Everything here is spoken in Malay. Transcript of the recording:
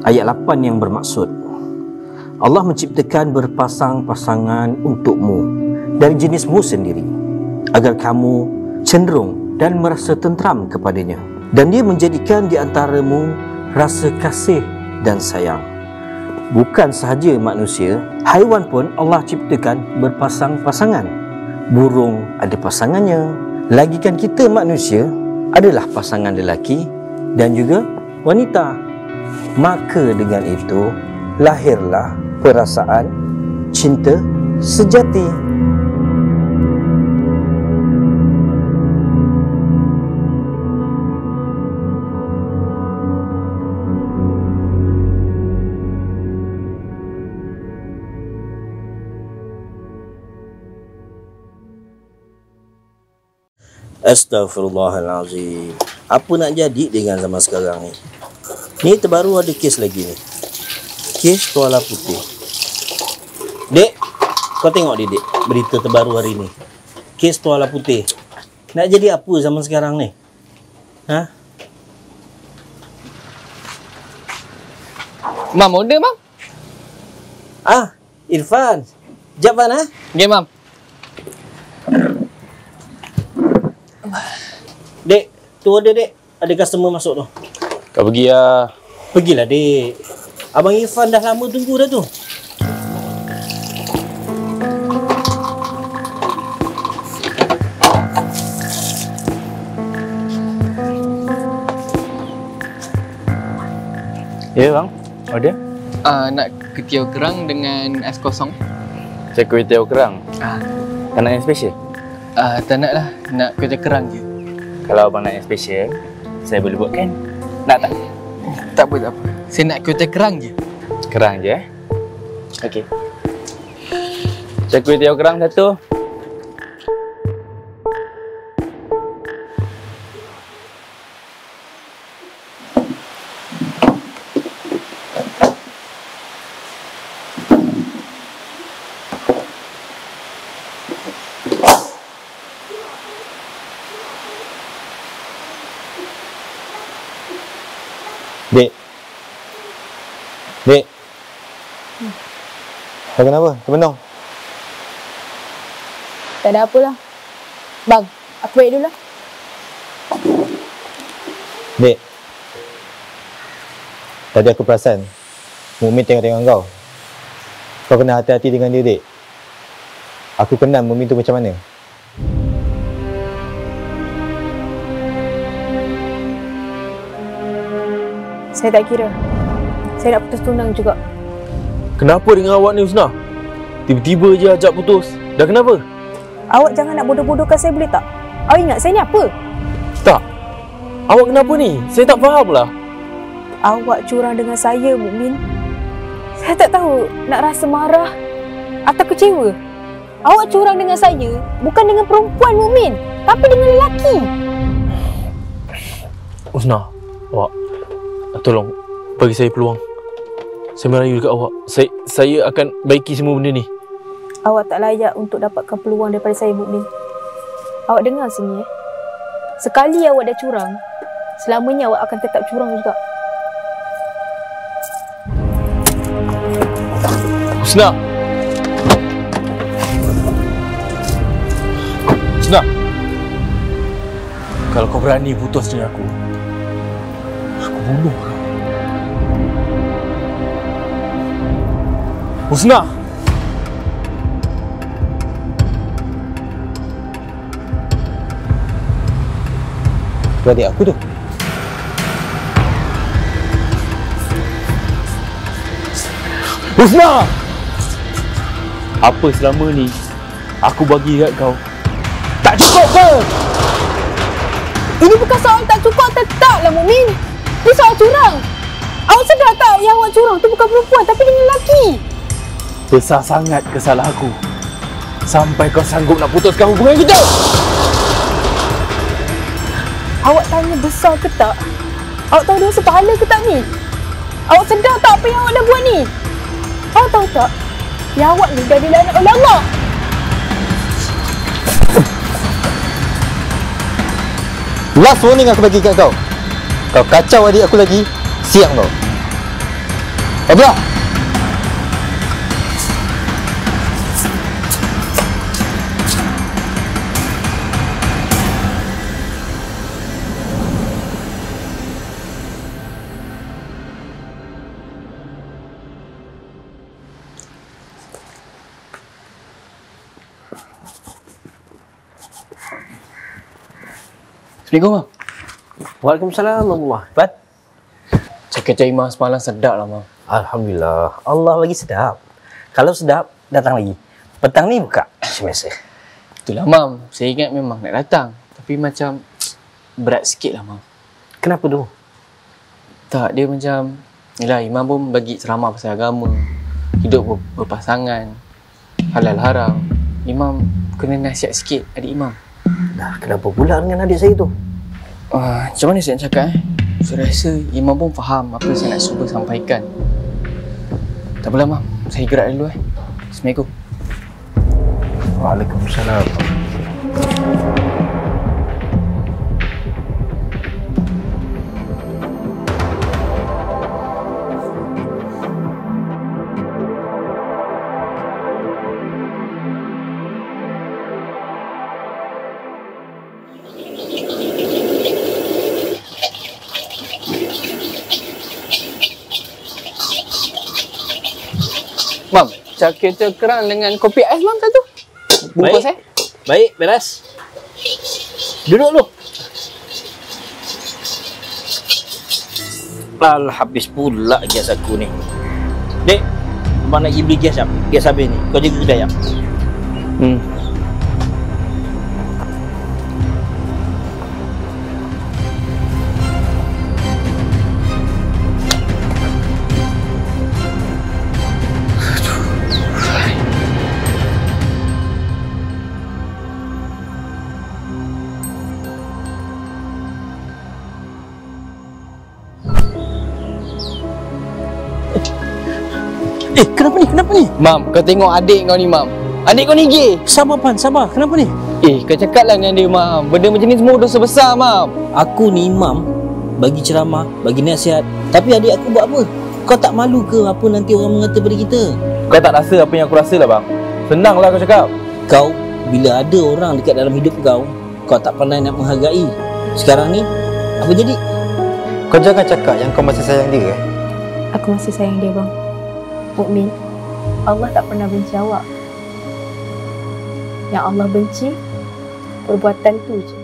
Ayat 8 yang bermaksud Allah menciptakan berpasang-pasangan untukmu dari jenismu sendiri agar kamu cenderung dan merasa tenteram kepadanya, dan Dia menjadikan di antaramu rasa kasih dan sayang. Bukan sahaja manusia, haiwan pun Allah ciptakan berpasang-pasangan. Burung ada pasangannya, lagikan kita manusia adalah pasangan lelaki dan juga wanita. Maka dengan itu lahirlah perasaan cinta sejati. Astaghfirullahalazim. Apa nak jadi dengan zaman sekarang ni? Ni terbaru ada kes lagi ni. Kes Tuala Putih. Dek, kau tengok ni dek, berita terbaru hari ni. Kes Tuala Putih. Nak jadi apa zaman sekarang ni? Ha? Mam, order mam. Ah, Irfan. Jap Fan ha? Okay mam. Dek, tu order dek. Ada customer masuk tu. Kau pergi lah. Pergilah dek. Abang Irfan dah lama tunggu dah tu. Ya bang, order? Nak ketiau kerang dengan ais kosong. Saya kuih tiaw kerang. Tak nak yang special? Tak nak lah, nak ketiau kerang je. Kalau abang nak yang special, saya boleh buatkan. Nak tak? Tak apa, tak apa. Saya nak ketiau kerang je. Kerang je Okey. Saya kuih tiaw kerang satu. Dek. Dek. Kau kenapa? Terbenung? Tak ada apalah. Bang, aku balik dulu lah. Dek. Tadi aku perasan Mukmin tengok-tengok kau. Kau kena hati-hati dengan dia, Dek. Aku kenal Mukmin tu macam mana. Saya tak kira. Saya nak putus tunang juga. Kenapa dengan awak ni Husna? Tiba-tiba je ajak putus. Dah kenapa? Awak jangan nak bodoh-bodohkan saya boleh tak? Awak ingat saya ni apa? Tak. Awak kenapa ni? Saya tak faham lah. Awak curang dengan saya, Mukmin. Saya tak tahu nak rasa marah atau kecewa. Awak curang dengan saya bukan dengan perempuan, Mukmin, tapi dengan lelaki. Husna, awak tolong bagi saya peluang. Saya merayu dekat awak. Saya akan baiki semua benda ni. Awak tak layak untuk dapatkan peluang daripada saya, Mukmin. Awak dengar sini Sekali awak dah curang, selamanya awak akan tetap curang juga. Husna. Husna. Kalau kau berani putus dengan aku bunuh kau. Husna. Tu adik aku tu. Husna! Apa selama ni aku bagi kat kau tak cukup ke? Ini bukan soal tak cukup atau tak lah, Mukmin. Ini soal curang. Awak sedar tak yang awak curang tu bukan perempuan tapi dengan lelaki? Besar sangat kesalahan aku sampai kau sanggup nak putuskan hubungan kita. Awak tanya besar ke tak? Awak tahu dosa pahala ke tak ni? Awak sedar tak apa yang awak dah buat ni? Awak tahu tak? Yang awak ni dah dilaknat oleh Allah. Last warning aku bagi kat kau. Kau kacau adik aku lagi, siang kau. Abang. Assalamualaikum, Mam. Waalaikumsalam warahmatullahi wabarakatuh. Cakap cai Mam semalam sedap lah, Mam. Alhamdulillah. Allah lagi sedap. Kalau sedap, datang lagi. Petang ni buka. Macam biasa. Itulah, Mam. Saya ingat memang nak datang. Tapi macam berat sikit lah, Mam. Kenapa tu? Tak, dia macam... Yelah, Imam pun bagi ceramah pasal agama. Hidup berpasangan. Halal haram. Imam kena nasihat sikit adik Imam. Dah, kenapa pula dengan adik saya tu? Macam mana saya nak cakap Saya rasa Imam pun faham apa saya nak cuba sampaikan. Tak apalah, Mam. Saya gerak dulu. Assalamualaikum. Waalaikumsalam. Mam, cakap kerang dengan kopi ais, Mam, satu. Bungkus Baik. Baik, beres. Duduk lu. Habis pula gas aku ni. Dek, abang nak pergi beli gas jap. Gas habis ni. Kau jaga kedai jap. Kenapa ni? Kenapa ni? Mam, kau tengok adik kau ni, Mam. Adik kau ni gay. Sabar, Pan. Sabar. Kenapa ni? Kau cakaplah dengan dia, Mam. Benda macam ni semua dosa besar, Mam. Aku ni imam, bagi ceramah, bagi nasihat. Tapi adik aku buat apa? Kau tak malu ke apa nanti orang mengata pada kita? Kau tak rasa apa yang aku rasa lah, bang. Senanglah kau cakap. Kau, bila ada orang dekat dalam hidup kau tak pandai nak menghargai. Sekarang ni, apa jadi? Kau jangan cakap yang kau masih sayang dia. Aku masih sayang dia, bang. Mukmin, Allah tak pernah benci awak. Yang Allah benci, perbuatan tu je.